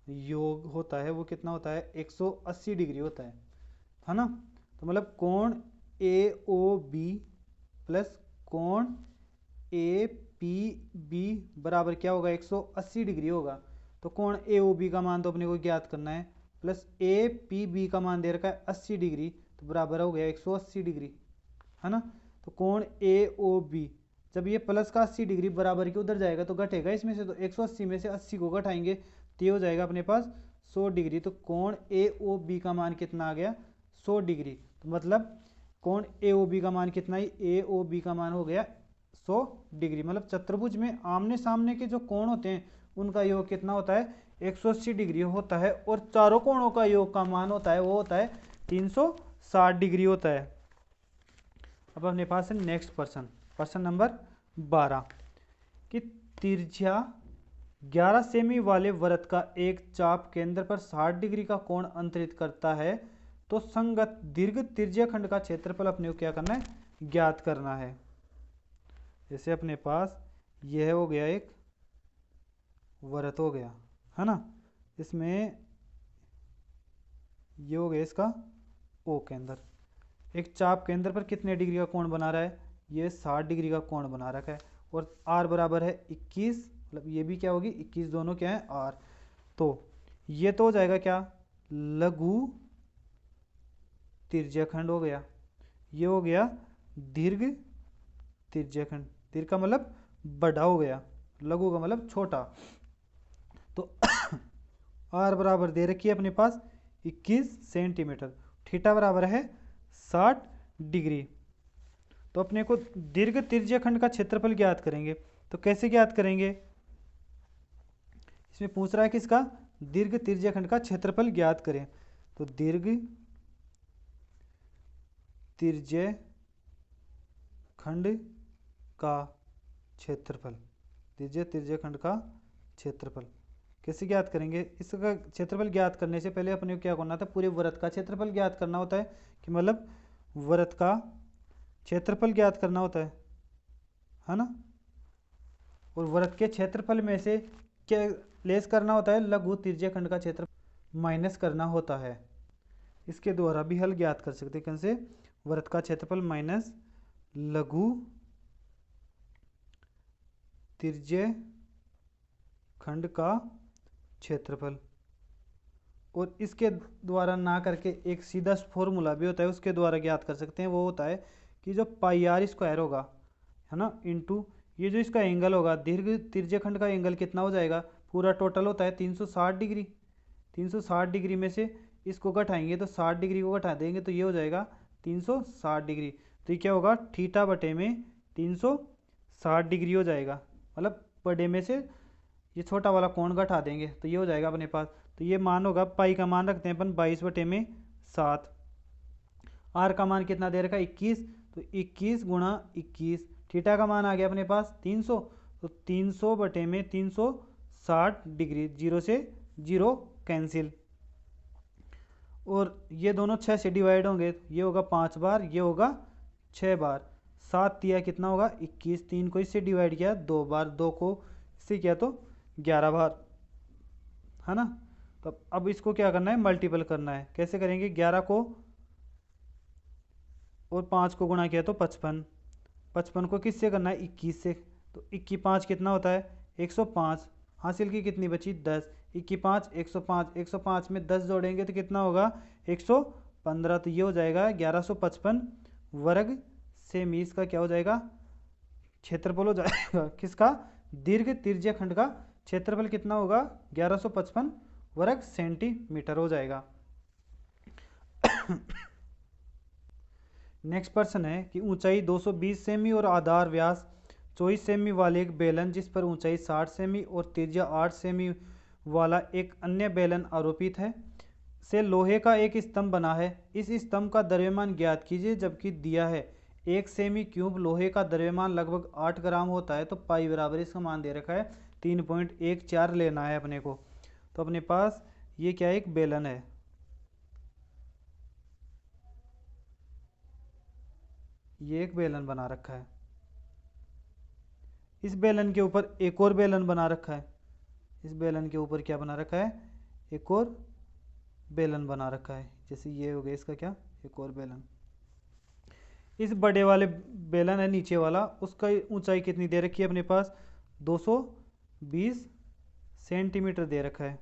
योग होता है, वो कितना होता है 180 डिग्री होता है ना। तो मतलब कोण AOB प्लस कोण APB बराबर क्या होगा 180 डिग्री होगा। तो कोण AOB का मान तो अपने को ज्ञात करना है, प्लस APB का मान दे रखा है 80 डिग्री, तो बराबर हो गया 180 डिग्री है ना। तो कोण AOB जब ये प्लस का 80 डिग्री बराबर के उधर जाएगा तो घटेगा इसमें से, तो 180 में से 80 को घटाएंगे तो ये हो जाएगा अपने पास 100 डिग्री। तो कोण AOB का मान कितना आ गया 100 डिग्री। तो मतलब कोण AOB का मान कितना ही AOB का मान हो गया 100 डिग्री। मतलब चतुर्भुज में आमने सामने के जो कोण होते हैं उनका योग कितना होता है 180 डिग्री होता है, और चारों कोणों का योग का मान होता है वो होता है 360 डिग्री होता है। अब अपने पास है नेक्स्ट प्रश्न नंबर 12 कि तिरछा 11 सेमी वाले वृत्त का एक चाप केंद्र पर 60 डिग्री का कोण अंतरित करता है, तो संगत दीर्घ त्रिज्या खंड का क्षेत्रफल अपने को क्या करना है, ज्ञात करना है। जैसे अपने पास यह हो गया एक वृत्त हो गया, है ना, इसमें ये हो गया इसका ओ केंद्र। एक चाप केंद्र पर कितने डिग्री का कोण बना रहा है, ये 60 डिग्री का कोण बना रखा है, और आर बराबर है 21, मतलब ये भी क्या होगी 21, दोनों क्या है आर। तो ये तो हो जाएगा क्या, लघु तिर्यखंड हो गया, ये हो गया दीर्घ तिर्यखंड। दीर्घ का मतलब बड़ा हो गया, लघु का मतलब छोटा। तो आर बराबर दे रखी है अपने पास 21 सेंटीमीटर, थीटा बराबर है 60 डिग्री। तो अपने को दीर्घ तिर्यखंड का क्षेत्रफल ज्ञात करेंगे, तो कैसे ज्ञात करेंगे, इसमें पूछ रहा है कि इसका दीर्घ तिर्यखंड का क्षेत्रफल ज्ञात करें। तो दीर्घ तिर्यखंड का क्षेत्रफल, दीर्घ तिर्यखंड का क्षेत्रफल कैसे ज्ञात करेंगे, इसका क्षेत्रफल ज्ञात करने से पहले अपने को क्या करना था, पूरे वृत्त का क्षेत्रफल ज्ञात करना होता है, कि मतलब वृत्त का क्षेत्रफल ज्ञात करना होता है ना। और वृत्त के क्षेत्रफल में से क्या लेस करना होता है, लघु तिर्यखंड का क्षेत्रफल माइनस करना होता है। इसके द्वारा भी हल ज्ञात कर सकते हैं, कैसे, वृत्त का क्षेत्रफल माइनस लघु तिर्यखंड का क्षेत्रफल। और इसके द्वारा ना करके एक सीधा फॉर्मूला भी होता है, उसके द्वारा ज्ञात कर सकते हैं, वो होता है कि जो पाई आर स्क्वायर होगा, है ना, इंटू ये जो इसका एंगल होगा, दीर्घ तिर्यखंड का एंगल कितना हो जाएगा, पूरा टोटल होता है 360 डिग्री। 360 डिग्री में से इसको घटाएंगे तो 60 डिग्री को घटा देंगे तो ये हो जाएगा 360 डिग्री। तो ये क्या होगा, थीटा बटे में 360 डिग्री हो जाएगा, मतलब बड़े में से ये छोटा वाला कोण घटा देंगे तो ये हो जाएगा अपने पास। तो ये मान होगा, पाई का मान रखते हैं अपन 22 बटे में 7, आर का मान कितना दे रखा है 21, तो 21 गुणा 21, थीटा का मान आ गया अपने पास 300, तो 300 बटे में 360 डिग्री, 0 से 0 कैंसिल, और ये दोनों 6 से डिवाइड होंगे, ये होगा 5 बार, ये होगा 6 बार, 7 दिया कितना होगा 21, 3 को इससे डिवाइड किया 2 बार, 2 को इससे किया तो 11 बार, है ना। तो अब इसको क्या करना है, मल्टीपल करना है। कैसे करेंगे, 11 को और 5 को गुणा किया तो 55, 55 को किससे करना है 21 से, तो 21 5 कितना होता है 105, हासिल की कितनी बची 10, 21 5 105, 105 में 10 जोड़ेंगे तो कितना होगा 115, तो ये हो जाएगा 1155 वर्ग सेमी। इसका क्या हो जाएगा, क्षेत्रफल हो जाएगा किसका, दीर्घ तिर्यखंड का क्षेत्रफल कितना होगा 1155 वर्ग सेंटीमीटर हो जाएगा। नेक्स्ट प्रश्न है कि ऊंचाई 220 सेमी और आधार व्यास 24 सेमी वाले एक बेलन जिस पर ऊंचाई 60 सेमी और त्रिज्या 8 सेमी वाला एक अन्य बेलन आरोपित है से लोहे का एक स्तंभ बना है। इस स्तंभ का द्रव्यमान ज्ञात कीजिए, जबकि दिया है 1 सेमी क्यूब लोहे का द्रव्यमान लगभग 8 ग्राम होता है, तो पाई बराबर इसका मान दे रखा है 3.14 लेना है अपने को। तो अपने पास ये क्या है, एक बेलन है, ये एक बेलन बना रखा है, इस बेलन के ऊपर एक और बेलन बना रखा है, इस बेलन के ऊपर क्या बना रखा है, एक और बेलन बना रखा है, जैसे ये हो गया इसका क्या, एक और बेलन। इस बड़े वाले बेलन है नीचे वाला, उसका ऊंचाई कितनी दे रखी है अपने पास 220 सेंटीमीटर दे रखा है,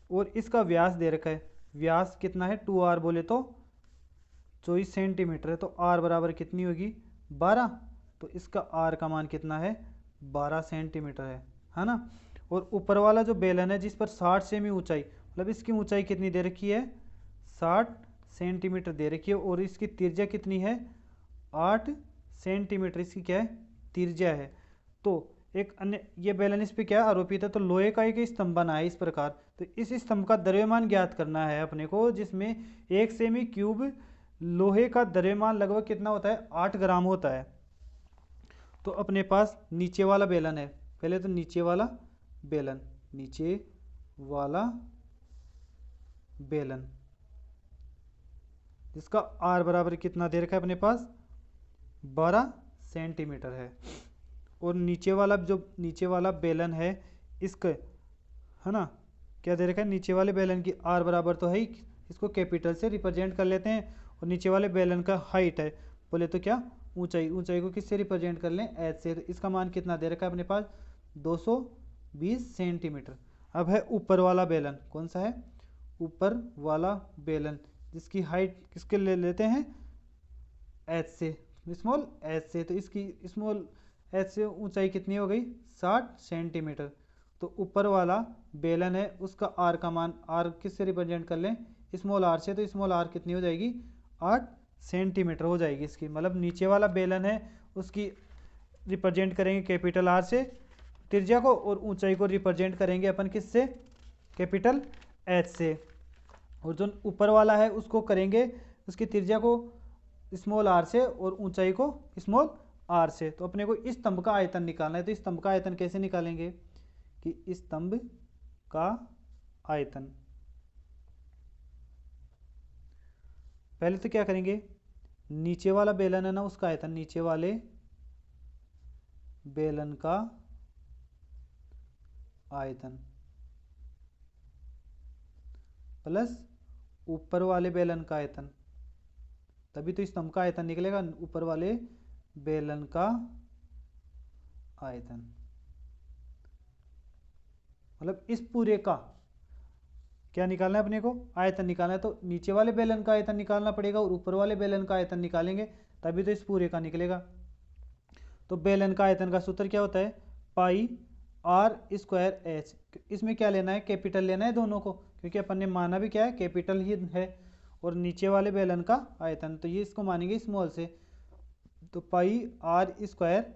और इसका व्यास दे रखा है, व्यास कितना है 2r बोले तो 24 सेंटीमीटर है, तो r बराबर कितनी होगी 12, तो इसका r का मान कितना है 12 सेंटीमीटर है ना। और ऊपर वाला जो बेलन है जिस पर 60 सेमी ऊंचाई, मतलब इसकी ऊंचाई कितनी दे रखी है 60 सेंटीमीटर दे रखी है, और इसकी त्रिज्या कितनी है 8 सेंटीमीटर, इसकी क्या है त्रिज्या है। तो एक अन्य ये बेलन इस पे क्या आरोपित है, तो लोहे का एक स्तंभ बना है इस प्रकार, तो इस स्तंभ का द्रव्यमान ज्ञात करना है अपने को, जिसमें 1 सेमी क्यूब लोहे का द्रव्यमान लगभग कितना होता है 8 ग्राम होता है। तो अपने पास नीचे वाला बेलन है, पहले तो नीचे वाला बेलन, नीचे वाला बेलन, जिसका आर बराबर कितना दे रखा है अपने पास 12 सेंटीमीटर है। और नीचे वाला जो नीचे वाला बेलन है इसका है ना क्या दे रखा है, नीचे वाले बेलन की आर बराबर तो है ही, इसको कैपिटल से रिप्रेजेंट कर लेते हैं। और नीचे वाले बेलन का हाइट है, बोले तो क्या ऊंचाई, ऊंचाई को किससे रिप्रेजेंट कर लें एच से। तो इसका मान कितना दे रखा है अपने पास 220 सेंटीमीटर। अब है ऊपर वाला बेलन, कौन सा है ऊपर वाला बेलन, जिसकी हाइट किसके ले लेते हैं एच से, स्मॉल एच से। तो इसकी स्मॉल एच से ऊंचाई कितनी हो गई 60 सेंटीमीटर। तो ऊपर वाला बेलन है उसका आर का मान, आर किससे रिप्रेजेंट कर लें स्मॉल आर से, तो स्मॉल आर कितनी हो जाएगी 8 सेंटीमीटर हो जाएगी इसकी। मतलब नीचे वाला बेलन है उसकी रिप्रेजेंट करेंगे कैपिटल आर से त्रिज्या को, और ऊंचाई को रिप्रेजेंट करेंगे अपन किससे कैपिटल एच से। और जो ऊपर वाला है उसको करेंगे उसकी त्रिज्या को स्मॉल आर से और ऊंचाई को स्मॉल आर से। तो अपने को इस स्तंभ का आयतन निकालना है। तो इस स्तंभ का आयतन कैसे निकालेंगे कि इस स्तंभ का आयतन, पहले तो क्या करेंगे नीचे वाला बेलन है ना उसका आयतन, नीचे वाले बेलन का आयतन प्लस ऊपर वाले बेलन का आयतन, तभी तो इस स्तंभ का आयतन निकलेगा, ऊपर वाले बेलन का आयतन। मतलब इस पूरे का क्या निकालना है अपने को आयतन निकालना है। तो नीचे वाले बेलन का आयतन निकालना पड़ेगा और ऊपर वाले बेलन का आयतन निकालेंगे तभी तो इस पूरे का निकलेगा। तो बेलन का आयतन का सूत्र क्या होता है पाई आर स्क्वायर एच। इसमें क्या लेना है कैपिटल लेना है दोनों को, क्योंकि अपन ने माना भी क्या है कैपिटल ही है। और नीचे वाले बेलन का आयतन तो ये इसको मानेंगे स्मॉल से, तो पाई आर स्क्वायर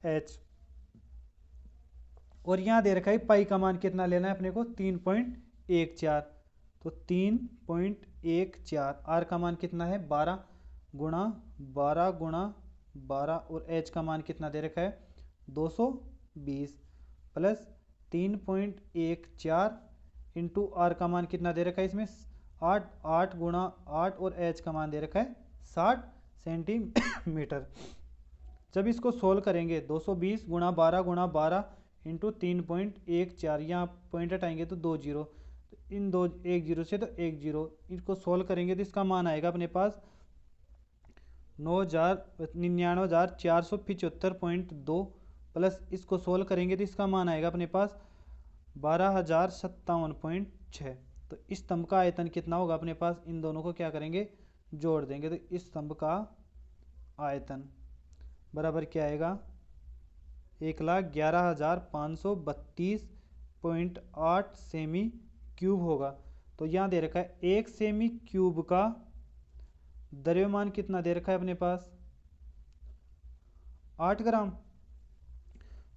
एच। और यहाँ दे रखा है पाई का मान कितना लेना है अपने को 3.14। तो 3.14, आर का मान कितना है 12 गुणा 12 गुणा 12, और एच का मान कितना दे रखा है 220 प्लस 3.14 इंटू आर का मान कितना दे रखा है इसमें 8, 8 गुणा 8, और एच का मान दे रखा है 60 सेंटीमीटर। जब इसको सोल्व करेंगे 220 गुणा 12 गुणा 12 इंटू 3.14, यहाँ पॉइंट हटाएंगे तो 2 जीरो, तो इन दो एक जीरो से तो एक जीरो, इसको सोल्व करेंगे तो इसका मान आएगा अपने पास 99,475.2 प्लस इसको सोल्व करेंगे तो इसका मान आएगा अपने पास 12,057.6। तो इस स्तंभ का आयतन कितना होगा अपने पास, इन दोनों को क्या करेंगे जोड़ देंगे। तो इस स्तंभ का आयतन बराबर क्या आएगा 1,11,532.8 सेमी क्यूब होगा। तो यहाँ दे रखा है 1 सेमी क्यूब का द्रव्यमान कितना दे रखा है अपने पास 8 ग्राम।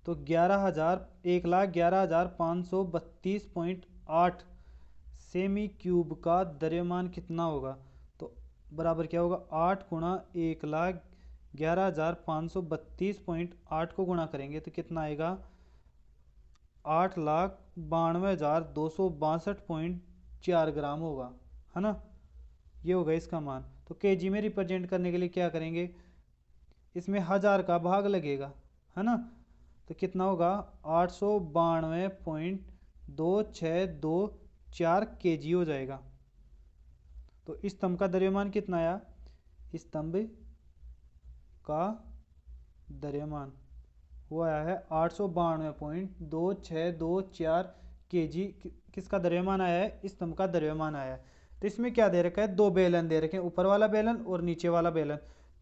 तो 1,11,532.8 सेमी क्यूब का द्रव्यमान कितना होगा, तो बराबर क्या होगा 8 गुणा 1,11,532.8 को गुणा करेंगे तो कितना आएगा 8,92,262.4 ग्राम होगा, है ना। ये होगा इसका मान। तो केजी में रिप्रेजेंट करने के लिए क्या करेंगे इसमें 1000 का भाग लगेगा, है ना। तो कितना होगा 892.2624 केजी हो जाएगा। तो इस स्तंभ का द्रव्यमान कितना आया, इस स्तंभ का द्रव्यमान वो आया है 892.2624 केजी। किसका द्रव्यमान आया है, इस स्तंभ का द्रव्यमान आया है। तो इसमें क्या दे रखा है दो बेलन दे रखे हैं, ऊपर वाला बेलन और नीचे वाला बेलन।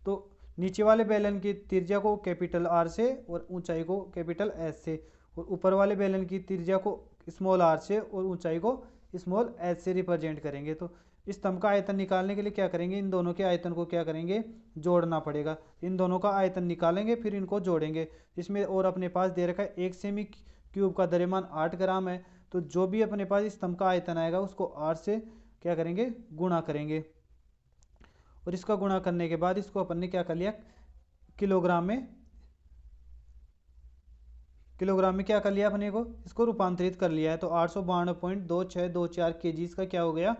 तो नीचे वाले बेलन की त्रिज्या को कैपिटल आर से और ऊंचाई को कैपिटल एस से, और ऊपर वाले बेलन की त्रिज्या को स्मॉल आर से और ऊंचाई को स्मॉल एच से रिप्रेजेंट करेंगे। तो इस स्तंभ का आयतन निकालने के लिए क्या करेंगे इन दोनों के आयतन को क्या करेंगे जोड़ना पड़ेगा। इन दोनों का आयतन निकालेंगे फिर इनको जोड़ेंगे। इसमें और अपने पास दे रखा है 1 सेमी क्यूब का द्रव्यमान 8 ग्राम है। तो जो भी अपने पास इस स्तंभ का आयतन आएगा उसको 8 से क्या करेंगे गुणा करेंगे, और इसका गुणा करने के बाद इसको अपन ने क्या कर लिया किलोग्राम में क्या कर लिया अपने को इसको रूपांतरित कर लिया है। तो 892.2624 केजी इसका क्या हो गया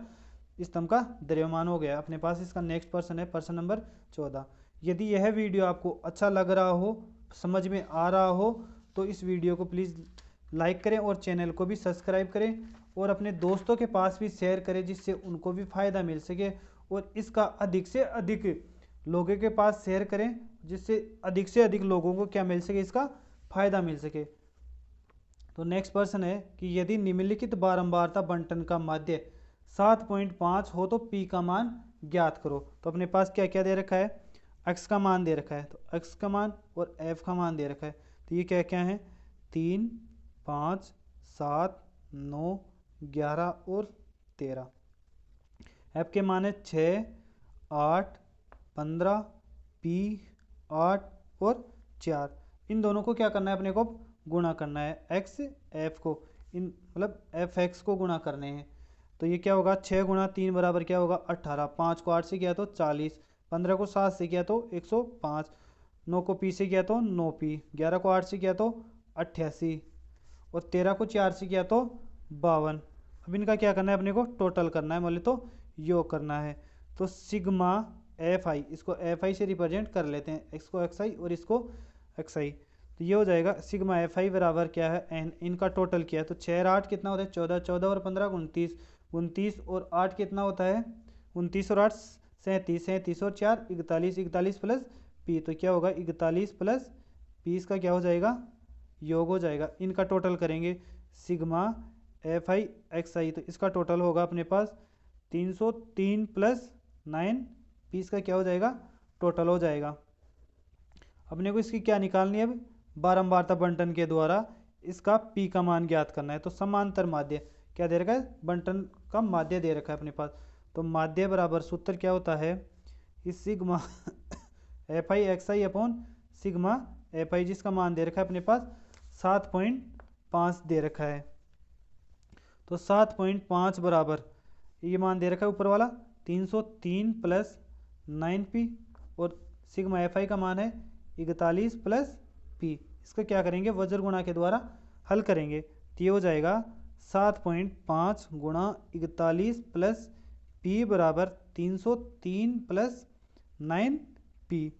स्तंभ का द्रव्यमान हो गया। अपने पास इसका नेक्स्ट प्रश्न है, प्रश्न नंबर 14। यदि यह वीडियो आपको अच्छा लग रहा हो, समझ में आ रहा हो, तो इस वीडियो को प्लीज़ लाइक करें और चैनल को भी सब्सक्राइब करें और अपने दोस्तों के पास भी शेयर करें, जिससे उनको भी फ़ायदा मिल सके। और इसका अधिक से अधिक लोगों के पास शेयर करें, जिससे अधिक से अधिक लोगों को क्या मिल सके, इसका फ़ायदा मिल सके। तो नेक्स्ट प्रश्न है कि यदि निम्नलिखित बारंबारता बंटन का माध्य 7.5 हो तो पी का मान ज्ञात करो। तो अपने पास क्या क्या दे रखा है, एक्स का मान दे रखा है, तो एक्स का मान और एफ का मान दे रखा है। तो ये क्या क्या है, 3, 5, 7, 9, 11 और 13। एफ के मान है 6, 8, 15, पी 8 और 4। इन दोनों को क्या करना है, अपने को गुणा करना है, एक्स एफ को, इन मतलब एफ एक्स को गुणा करने हैं। तो ये क्या होगा, 6 गुणा 3 बराबर क्या होगा 18, 5 को 8 से किया तो 40, 15 को 7 से किया तो 105, 9 को पी से किया तो 9 पी, 11 को 8 से किया तो 88 और 13 को 4 से किया तो 52। अब इनका क्या करना है, अपने को टोटल करना है, बोले तो योग करना है। तो सिग्मा एफ आई, इसको एफ आई से रिप्रेजेंट कर लेते हैं, इसको एक्स आई और इसको एक्स आई। तो ये हो जाएगा सिग्मा एफ आई बराबर क्या है एन, इनका टोटल किया है तो 6 और 8 कितना होता है 14, 14 और 15 29, 29 और 8 कितना होता है 29 और 8 37, 37 और 4 41, 41 प्लस पी, तो क्या होगा 41 प्लस पी, इसका क्या हो जाएगा योग हो जाएगा। इनका टोटल करेंगे सिग्मा एफ आई एक्स आई, तो इसका टोटल होगा अपने पास 303 प्लस 9 पी, इसका क्या हो जाएगा टोटल हो जाएगा। अपने को इसकी क्या निकालनी है, अब बारंबारता बंटन के द्वारा इसका पी का मान ज्ञात करना है। तो समांतर माध्य क्या दे रखा है, बंटन का माध्य दे रखा है अपने पास। तो माध्य बराबर सूत्र क्या होता है, इस sigma F I x I upon sigma F I, जिसका मान दे रखा है अपने पास 7.5 दे रखा है। तो 7.5 बराबर ये मान दे रखा है ऊपर वाला 303 प्लस 9p और सिग्मा एफ आई का मान है 41 प्लस पी। इसका क्या करेंगे, वज्र गुणा के द्वारा हल करेंगे। तो ये हो जाएगा 7.5 गुणा 41 प्लस पी बराबर 303 प्लस 9p।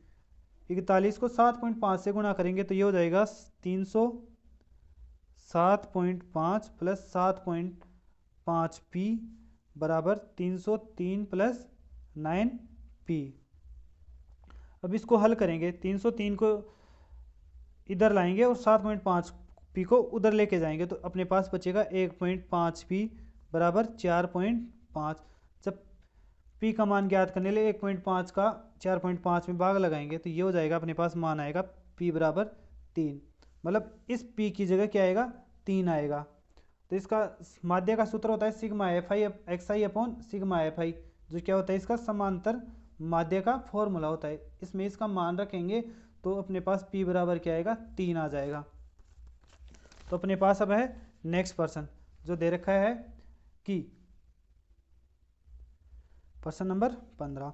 41 को 7.5 से गुणा करेंगे तो ये हो जाएगा 307.5 प्लस 7.5p बराबर 303 प्लस 9p। अब इसको हल करेंगे, 303 को इधर लाएंगे और 7.5 पी को उधर लेके जाएंगे तो अपने पास बचेगा 1.5 पी बराबर 4.5। जब पी का मान ज्ञात करने लिए 1.5 का 4.5 में भाग लगाएंगे तो ये हो जाएगा अपने पास मान आएगा पी बराबर 3, मतलब इस पी की जगह क्या आएगा 3 आएगा। तो इसका माध्य का सूत्र होता है sigma F I x I upon sigma F I, जो क्या होता है इसका समांतर माध्य का फॉर्मूला होता है। इसमें इसका मान रखेंगे तो अपने पास P बराबर क्या आएगा 3 आ जाएगा। तो अपने पास अब है नेक्स्ट प्रश्न जो दे रखा है कि प्रश्न नंबर 15,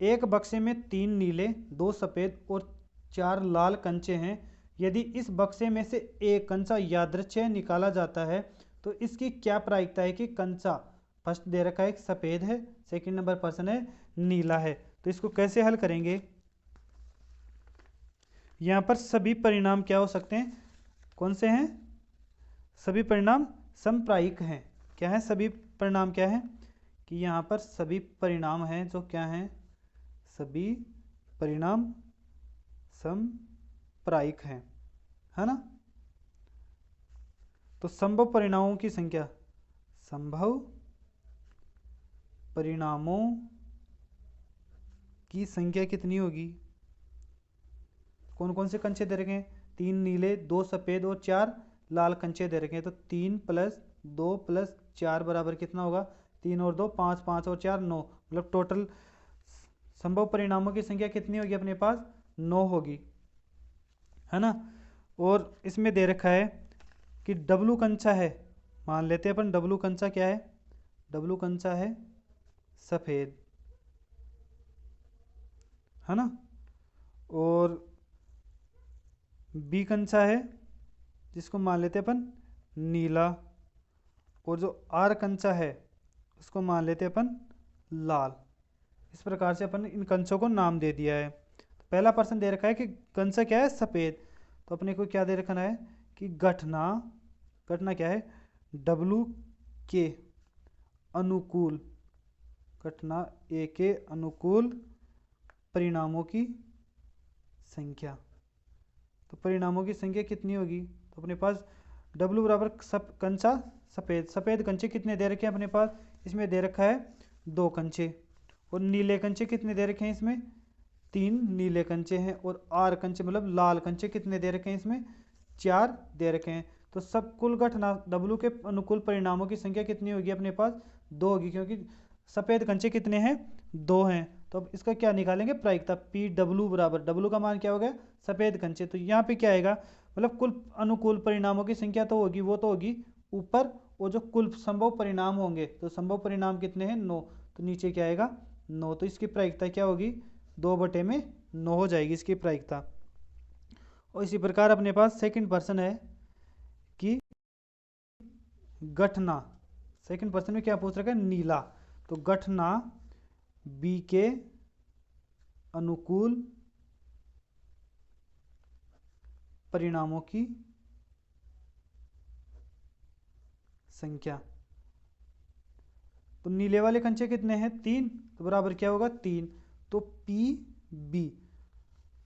एक बक्से में 3 नीले 2 सफ़ेद और 4 लाल कंचे हैं। यदि इस बक्से में से एक कंचा यादृच्छिक निकाला जाता है तो इसकी क्या प्रायिकता है कि कंचा फर्स्ट दे रखा है सफ़ेद है, सेकंड नंबर प्रश्न है नीला है। तो इसको कैसे हल करेंगे, यहाँ पर सभी परिणाम क्या हो सकते हैं, कौन से हैं, सभी परिणाम समप्रायिक हैं। क्या है सभी परिणाम, क्या है कि यहाँ पर सभी परिणाम हैं जो क्या हैं, सभी परिणाम समप्रायिक हैं, है ना। तो संभव परिणामों की संख्या, संभव परिणामों की संख्या कितनी होगी, कौन कौन से कंचे दे रखे हैं, 3 नीले 2 सफ़ेद और 4 लाल कंचे दे रखे हैं। तो 3 प्लस 2 प्लस 4 बराबर कितना होगा 3 और 2 5, 5 और 4 9, मतलब टोटल संभव परिणामों की संख्या कितनी होगी अपने पास 9 होगी, है ना। और इसमें दे रखा है कि डब्लू कंचा है, मान लेते हैं अपन डब्लू कंचा क्या है, डब्लू कंचा है सफ़ेद, है ना। और बी कंचा है जिसको मान लेते हैं अपन नीला, और जो आर कंचा है उसको मान लेते हैं अपन लाल। इस प्रकार से अपन इन कंसों को नाम दे दिया है। तो पहला प्रश्न दे रखा है कि कंस क्या है, सफ़ेद। तो अपने को क्या दे रखना है कि घटना, घटना क्या है, W के अनुकूल, घटना A के अनुकूल परिणामों की संख्या। तो परिणामों की संख्या कितनी होगी, तो अपने पास W बराबर कंचा सफ़ेद, सफ़ेद कंचे कितने दे रखे हैं अपने पास, इसमें दे रखा है 2 कंचे। और नीले कंचे कितने दे रखे हैं, इसमें 3 नीले कंचे हैं। और आर कंचे मतलब लाल कंचे कितने दे रखे हैं, इसमें 4 दे रखे हैं। तो सब कुल घटना W के अनुकूल परिणामों की संख्या कितनी होगी अपने पास, 2 होगी, क्योंकि सफ़ेद कंचे कितने हैं, 2 हैं। तो अब इसका क्या निकालेंगे, प्रायिकता PW बराबर, W का मान क्या हो गया, सफ़ेद कंचे। तो यहाँ पे क्या आएगा, मतलब कुल अनुकूल परिणामों की संख्या तो होगी, वो तो होगी ऊपर, और जो कुल संभव परिणाम होंगे, तो संभव परिणाम कितने हैं, 9। तो नीचे क्या आएगा, 9। तो इसकी प्रायिकता क्या होगी, 2/9 हो जाएगी इसकी प्रायिकता। और इसी प्रकार अपने पास सेकंड प्रश्न है कि घटना, सेकंड प्रश्न में क्या पूछ रखा है, नीला। तो घटना B के अनुकूल परिणामों की संख्या। तो नीले वाले कंचे कितने हैं, 3। तो बराबर क्या होगा, 3। तो PB,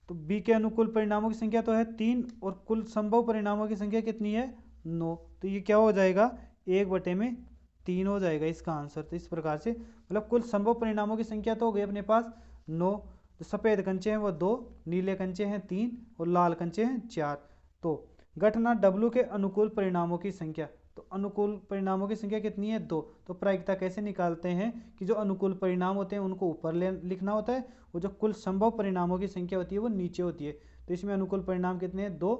तो B के अनुकूल परिणामों की संख्या तो है 3, और कुल संभव परिणामों की संख्या कितनी है, 9। तो ये क्या हो जाएगा, 1/3 हो जाएगा इसका आंसर। तो इस प्रकार से मतलब कुल संभव परिणामों की संख्या तो हो गई अपने पास 9। तो सफ़ेद कंचे हैं वो 2, नीले कंचे हैं 3, और लाल कंचे हैं 4। तो घटना W के अनुकूल परिणामों की संख्या, तो अनुकूल परिणामों की संख्या कितनी है, 2। तो प्रायिकता कैसे निकालते हैं कि जो अनुकूल परिणाम होते हैं उनको ऊपर लिखना होता है, वो जो कुल संभव परिणामों की संख्या होती है वो नीचे होती है। तो इसमें अनुकूल परिणाम कितने हैं, 2,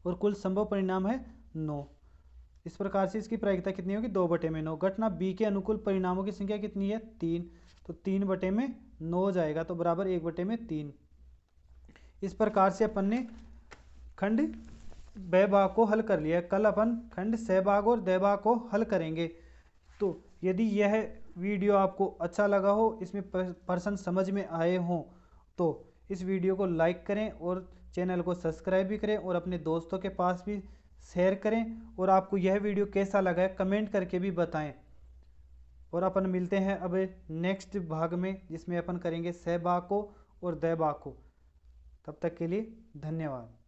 और कुल संभव परिणाम है 9। इस प्रकार से इसकी प्रायिकता कितनी होगी, 2/9। घटना B के अनुकूल परिणामों की संख्या कितनी है, 3। तो 3/9 हो जाएगा, तो बराबर 1/3। इस प्रकार से अपन ने खंड ब भाग को हल कर लिया है। कल अपन खंड स भाग और द भाग को हल करेंगे। तो यदि यह वीडियो आपको अच्छा लगा हो, इसमें प्रश्न समझ में आए हों, तो इस वीडियो को लाइक करें और चैनल को सब्सक्राइब भी करें, और अपने दोस्तों के पास भी शेयर करें। और आपको यह वीडियो कैसा लगा है कमेंट करके भी बताएं। और अपन मिलते हैं अब नेक्स्ट भाग में, जिसमें अपन करेंगे स भाग को और द भाग को। तब तक के लिए धन्यवाद।